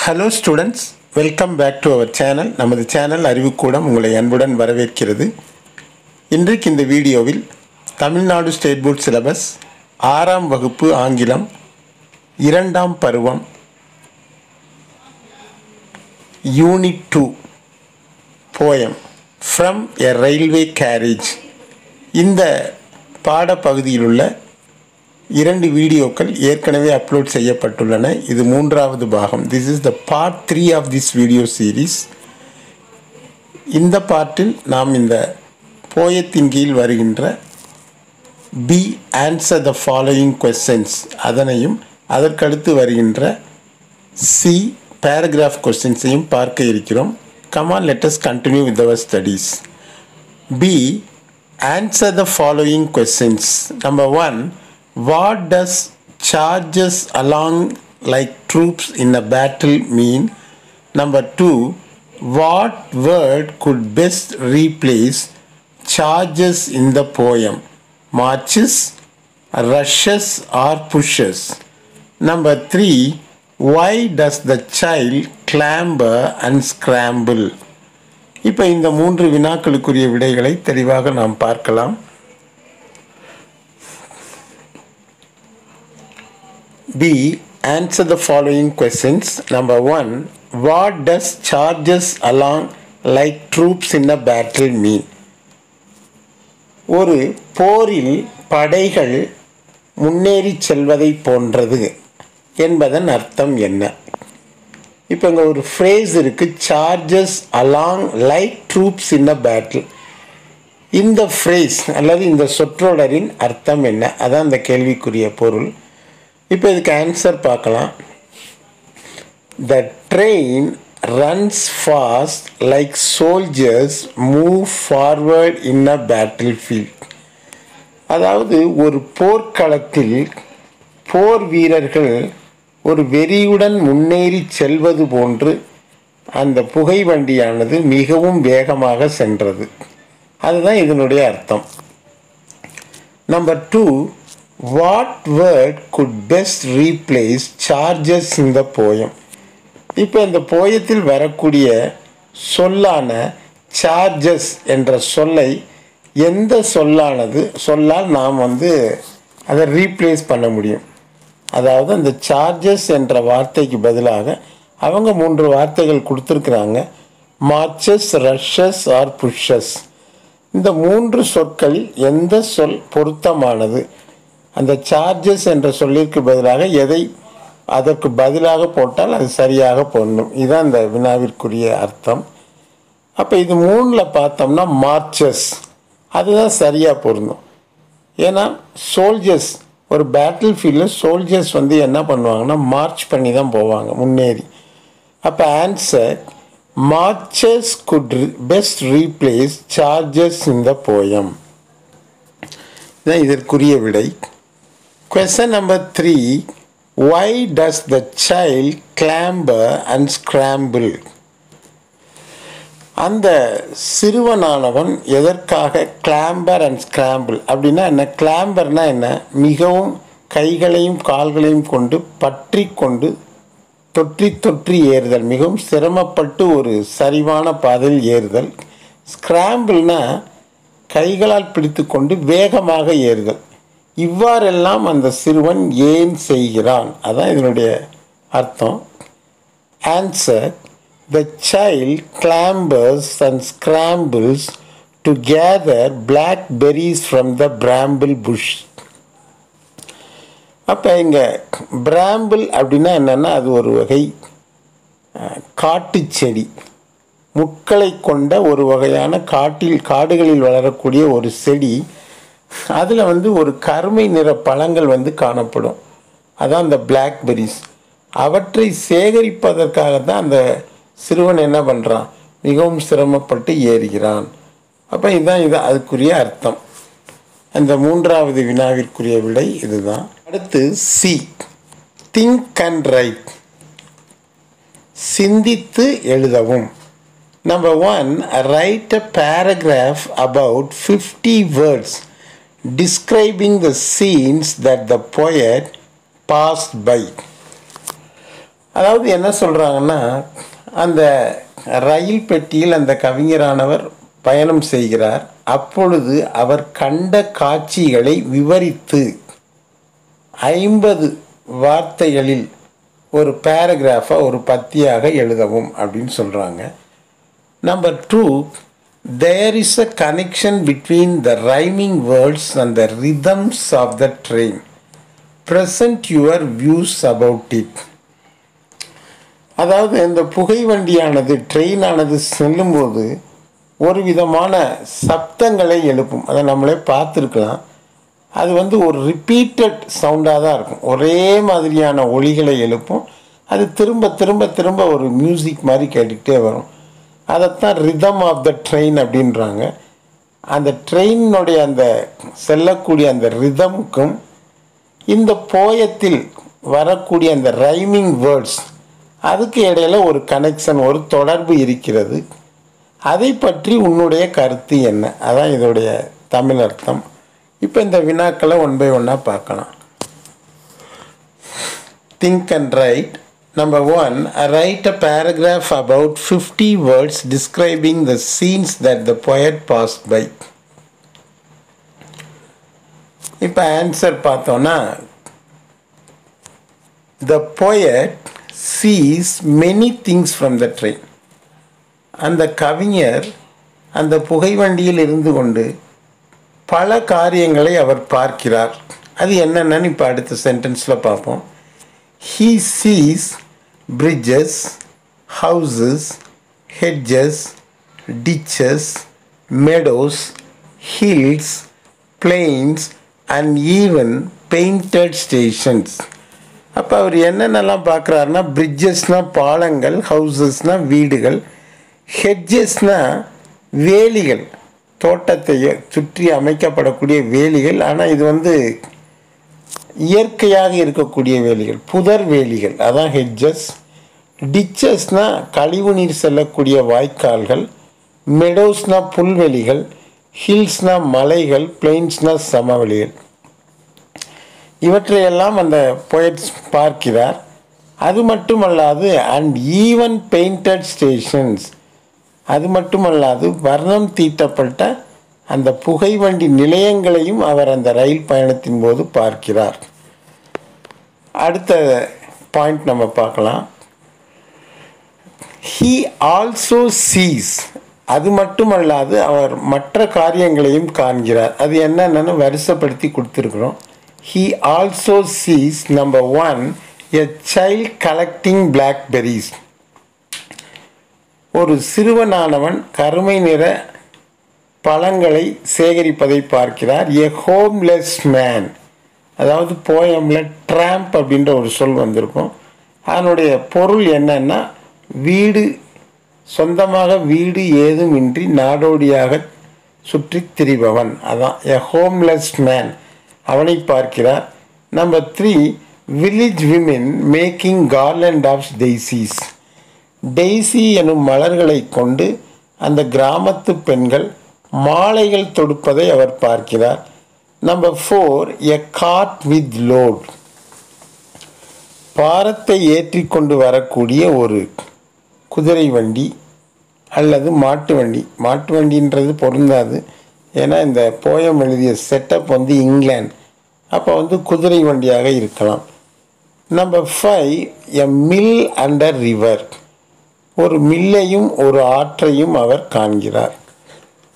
Hello students, welcome back to our channel. நமது channel Arivukoodam உங்களை அன்புடன் வரவேற்கிறது. இன்றைக்கு இந்த வீடியோவில் தமிழ்நாடு ஸ்டேட் போர்ட் சிலபஸ் 6ஆம் வகுப்பு ஆங்கிலம் 2ஆம் பருவம் unit 2 poem from a railway carriage இந்த பாடப்பகுதியில் உள்ள 2 வீடியோக்கள் ஏற்கனவே அப்லோட் செய்யப்பட்டுள்ளன. இது மூன்றாவது பாகம். This is the part 3 of this video series. இந்த பார்ட்டில் நாம் இந்த போயத்தின் கீழ் வருகின்ற B answer the following questions அதனையும் அதற்கடுத்து வருகின்ற C paragraph questions-ஐயும் பார்க்க இருக்கிறோம். Come on, let us continue with our studies. B answer the following questions. Number 1, what does charges along like troops in a battle mean? Number 2, what word could best replace charges in the poem? Marches, rushes or pushes? Number 3, why does the child clamber and scramble? இப்போ இந்த மூன்று வினாக்களுக்குரிய விடைகளை தெளிவாக நாம் பார்க்கலாம். B. Answer the following questions. Number 1, what does charges along like troops in a battle mean? ஒரு போரில் படைகள் முன்னேறி செல்வதை போன்றது என்பதன் அர்த்தம் என்ன? இப்போ இங்கே ஒரு ஃப்ரேஸ் இருக்கு, charges along like troops in a battle. இந்த ஃப்ரேஸ் அல்லது இந்த சொற்றொடரின் அர்த்தம் என்ன? அதான் இந்த கேள்விக்குரிய பொருள். இப்போ இதுக்கு ஆன்சர் பார்க்கலாம். The train runs fast like soldiers move forward in a battlefield. அதாவது ஒரு போர்க்களத்தில் போர் வீரர்கள் ஒரு வெறியுடன் முன்னேறி செல்வது போன்று அந்த புகை வண்டியானது மிகவும் வேகமாக சென்றது. அதுதான் இதனுடைய அர்த்தம். Number 2, what word could best replace charges in the poem? இப்போ இந்த போயத்தில் வரக்கூடிய சொல்லான charges என்ற சொல்லை எந்த சொல்லால் நாம் அதை ரீப்ளேஸ் பண்ண முடியும்? அதாவது அந்த charges என்ற வார்த்தைக்கு பதிலாக அவங்க 3 வார்த்தைகள் கொடுத்துருக்குறாங்க. marches, rushes or pushes. இந்த 3 சொற்களில் எந்த சொல் பொருத்தமானது? அந்த சார்ஜஸ் என்ற சொல்லிற்கு பதிலாக எதை அதற்கு பதிலாக போட்டால் அது சரியாக பொருந்தும். இதுதான் இந்த வினாவிற்குரிய அர்த்தம். அப்போ இது 3ல் பார்த்தோம்னா மார்ச்சஸ் அதுதான் சரியாக பொருந்தும். ஏன்னா சோல்ஜர்ஸ் ஒரு பேட்டில் ஃபீல்டில் சோல்ஜர்ஸ் என்ன பண்ணுவாங்கன்னா மார்ச் பண்ணி தான் போவாங்க முன்னேறி. அப்போ answer marches good best replace charges in the poem. இதுதான் இதற்குரிய விடை. Question number 3, why does the child clamber and scramble? அந்த சிறுவனானவன் எதற்காக clamber and scramble அப்படின்னா என்ன? கிளாம்பர்னா என்ன? மிகவும் கைகளையும் கால்களையும் கொண்டு பற்றி கொண்டு தொற்றி ஏறுதல், மிகவும் சிரமப்பட்டு ஒரு சரிவான பாதையில் ஏறுதல். ஸ்கிராம்பிள்னா கைகளால் பிடித்து கொண்டு வேகமாக ஏறுதல். இவ்வாறெல்லாம் அந்த சிறுவன் ஏன் செய்கிறான்? அதான் இதனுடைய அர்த்தம். Answer, the child clambers and scrambles to gather blackberries from the bramble bush. அப்போ இங்கே பிராம்பிள் அப்படின்னா என்னென்னா அது ஒரு வகை காட்டு செடி, முட்களை கொண்ட ஒரு வகையான காடுகளில் வளரக்கூடிய ஒரு செடி. அதில் ஒரு கருமை நிற பழங்கள் காணப்படும். அதான் அந்த பிளாக்பெரிஸ். அவற்றை சேகரிப்பதற்காக தான் அந்த சிறுவன் என்ன பண்ணுறான்? மிகவும் சிரமப்பட்டு ஏறுகிறான். அப்போ இதுதான் அதுக்குரிய அர்த்தம். அந்த 3வது வினாவிற்குரிய விடை இதுதான். அடுத்து சி, திங்க் அண்ட் ரைட், சிந்தித்து எழுதவும். Number 1, write a paragraph about 50 words describing the scenes that the poet passed by. அதாவது என்ன சொல்கிறாங்கன்னா, அந்த ரயில் பெட்டியில் அந்த கவிஞரானவர் பயணம் செய்கிறார். அப்பொழுது அவர் கண்ட காட்சிகளை விவரித்து 50 வார்த்தைகளில் ஒரு பேராகிராஃபாக ஒரு பத்தியாக எழுதவும் அப்படின்னு சொல்கிறாங்க. Number 2, there is a connection between the rhyming words and the rhythms of the train. Present your views about it. அதாவது இந்த புகைவண்டியானது ட்ரெயினானது செல்லும்போது ஒரு விதமான சப்தங்களை எழுப்பும். அதை நம்மளே பார்த்துருக்கலாம். அது ஒரு ரிப்பீட்டட் சவுண்டாக தான் இருக்கும். ஒரே மாதிரியான ஒலிகளை எழுப்பும். அது திரும்ப திரும்ப திரும்ப ஒரு மியூசிக் மாதிரி கேட்டுக்கிட்டே வரும். அதைத்தான் ரிதம் ஆஃப் த ட்ரெயின் அப்படின்றாங்க. அந்த ட்ரெயினுடைய அந்த செல்லக்கூடிய அந்த ரிதமுக்கும் இந்த போயத்தில் வரக்கூடிய அந்த ரைமிங் வேர்ட்ஸ் அதுக்கு இடையில் ஒரு கனெக்ஷன், ஒரு தொடர்பு இருக்கிறது. அதை பற்றி உன்னுடைய கருத்து என்ன? அதான் இதோடைய தமிழ் அர்த்தம். இப்போ இந்த வினாக்களை ஒன் பை ஒன்னாக பார்க்கலாம். Think and right. Number 1, write a paragraph about 50 words describing the scenes that the poet passed by. இப்போ ஆன்சர் பார்த்தோன்னா, the poet sees many things from the train. அந்த கவிஞர் அந்த புகைவண்டியில் இருந்து கொண்டு பல காரியங்களை அவர் பார்க்கிறார். அது என்னென்னு இப்போ அடுத்த சென்டென்ஸில் பார்ப்போம். He sees bridges, houses, hedges, ditches, meadows, hills, plains and even painted stations. அப்போ அவர் என்னென்னலாம் பார்க்குறாருன்னா, பிரிட்ஜஸ்னால் பாலங்கள், ஹவுசஸ்னால் வீடுகள், ஹெட்ஜஸ்னால் வேலிகள், தோட்டத்தை சுற்றி அமைக்கப்படக்கூடிய வேலிகள். ஆனால் இது இயற்கையாக இருக்கக்கூடிய வேலிகள், புதர் வேலிகள், அதான் ஹெட்ஜஸ். டிச்சஸ்னால் கழிவுநீர் செல்லக்கூடிய வாய்க்கால்கள், மெடோஸ்னால் புல்வெளிகள், ஹில்ஸ்னால் மலைகள், பிளெயின்ஸ்னால் சமவெளிகள். இவற்றையெல்லாம் அந்த போயட்ஸ் பார்க்கிறார். அது மட்டுமல்லாது அண்ட் ஈவன் பெயிண்டட் ஸ்டேஷன்ஸ், அது மட்டுமல்லாது வர்ணம் தீட்டப்பட்ட அந்த புகைவண்டி நிலையங்களையும் அவர் அந்த ரயில் பயணத்தின் போது பார்க்கிறார். அடுத்த பாயிண்ட் நம்ம பார்க்கலாம். He also sees, அது மட்டுமல்லாது அவர் மற்ற காரியங்களையும் காண்கிறார். அது என்னென்னு வரிசைப்படுத்தி கொடுத்துருக்குறோம். He also sees, number 1, a child collecting blackberries. ஒரு சிறுவனானவன் கருமை நிற பழங்களை சேகரிப்பதை பார்க்கிறார். A homeless man, அதாவது போயமில் ட்ராம்ப் அப்படின்ற ஒரு சொல் வந்திருக்கும். அதனுடைய பொருள் என்னன்னா, வீடு, சொந்தமாக வீடு ஏதுமின்றி நாடோடியாக சுற்றி திரிபவன், அதான் a homeless man, அவனை பார்க்கிறார். Number 3, village women making garland of daisies. Daisy எனும் மலர்களை கொண்டு அந்த கிராமத்து பெண்கள் மாலைகள் தொடுப்பதை அவர் பார்க்கிறார். Number 4, a cart with load. பாரத்தை ஏற்றி கொண்டு வரக்கூடிய ஒரு குதிரை வண்டி அல்லது மாட்டு வண்டி. மாட்டு வண்டின்றது பொருந்தாது, ஏன்னா இந்த போயம் எழுதிய செட்டப் இங்கிலாந்து. அப்போ குதிரை வண்டியாக இருக்கலாம். Number 5, a mill under river. ஒரு மில்லையும் ஒரு ஆற்றையும் அவர் காண்கிறார்.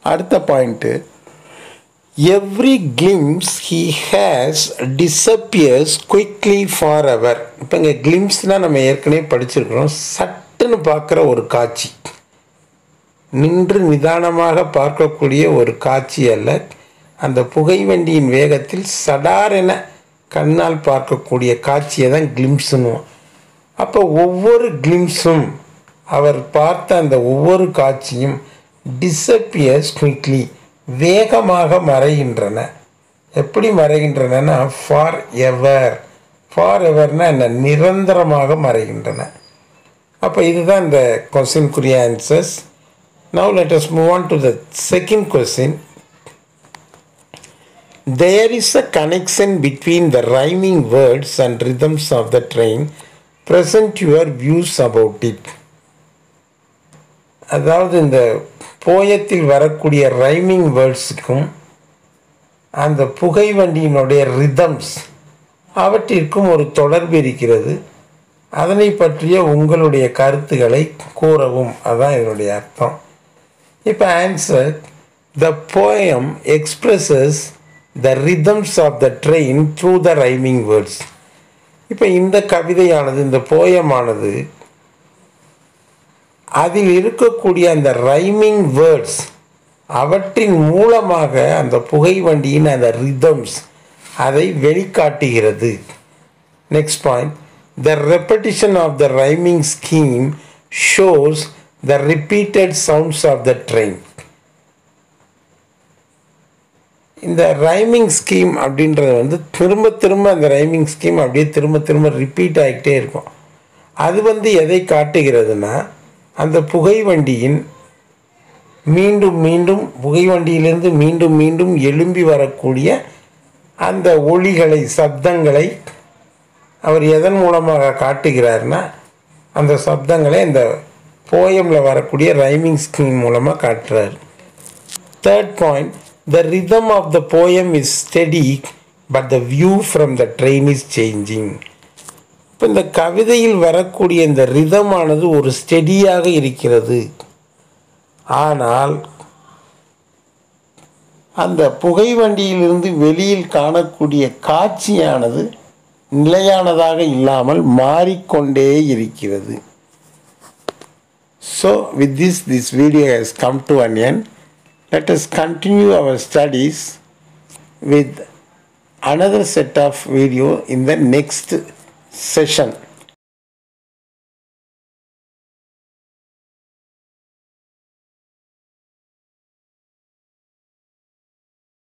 அடுத்த point, every glimpse he has disappears quickly forever. இப்போ இங்கே கிளிம்ஸ்னால் நம்ம ஏற்கனவே படிச்சிருக்கிறோம். சட்டுன்னு பார்க்குற ஒரு காட்சி, நின்று நிதானமாக பார்க்கக்கூடிய ஒரு காட்சி அல்ல. அந்த புகைவண்டியின் வேகத்தில் சடாரென கண்ணால் பார்க்கக்கூடிய காட்சியை தான் கிளிம்ஸுன்னுவோம். அப்போ ஒவ்வொரு கிளிம்ஸும், அவர் பார்த்த அந்த ஒவ்வொரு காட்சியும் டிஸப்பியர்ஸ் குவிக்லி, வேகமாக மறைகின்றன. எப்படி மறைகின்றன? For ever. ஃபார் எவர்னா என்ன? நிரந்தரமாக மறைகின்றன. அப்போ இதுதான் இந்த கொஸ்டினுக்குரிய answers. Now let us move on to the second question. There is a connection between the rhyming words and rhythms of the train. present your views about it. அதாவது இந்த போயத்தில் வரக்கூடிய rhyming வேர்ட்ஸுக்கும் அந்த புகை வண்டியினுடைய ரிதம்ஸ் அவற்றிற்கும் ஒரு தொடர்பு இருக்கிறது. அதனை பற்றிய உங்களுடைய கருத்துக்களை கூறவும். அதுதான் இதனுடைய அர்த்தம். இப்போ answer, the poem expresses the rhythms of the train through the rhyming words. இப்போ இந்த கவிதையானது, இந்த போயமானது, அதில் இருக்கக்கூடிய அந்த ரைமிங் வேர்ட்ஸ் அவற்றின் மூலமாக அந்த புகை வண்டியின் அந்த ரிதம்ஸ் அதை வெளிக்காட்டுகிறது. Next point, the repetition of the rhyming scheme shows the repeated sounds of the train. இந்த ரைமிங் ஸ்கீம் அப்படின்றது வந்து திரும்ப திரும்ப அந்த ரைமிங் ஸ்கீம் அப்படியே திரும்ப திரும்ப ரிப்பீட் ஆகிக்கிட்டே இருக்கும். அது வந்து எதை காட்டுகிறதுனா, அந்த புகை வண்டியின் மீண்டும் மீண்டும் புகை வண்டியிலிருந்து மீண்டும் மீண்டும் எழும்பி வரக்கூடிய அந்த ஒலிகளை, சப்தங்களை அவர் எதன் மூலமாக காட்டுகிறார்னா, அந்த சப்தங்களை இந்த போயமில் வரக்கூடிய ரைமிங் ஸ்கீம் மூலமாக காட்டுறார். Third point, the rhythm of the poem is steady but the view from the train is changing. இப்போ இந்த கவிதையில் வரக்கூடிய இந்த ரிதமானது ஒரு ஸ்டெடியாக இருக்கிறது. ஆனால் அந்த புகை வண்டியிலிருந்து வெளியில் காணக்கூடிய காட்சியானது நிலையானதாக இல்லாமல் மாறிக்கொண்டே இருக்கிறது. So with this video has come to an end. Let us continue our studies with another set of video in the next session.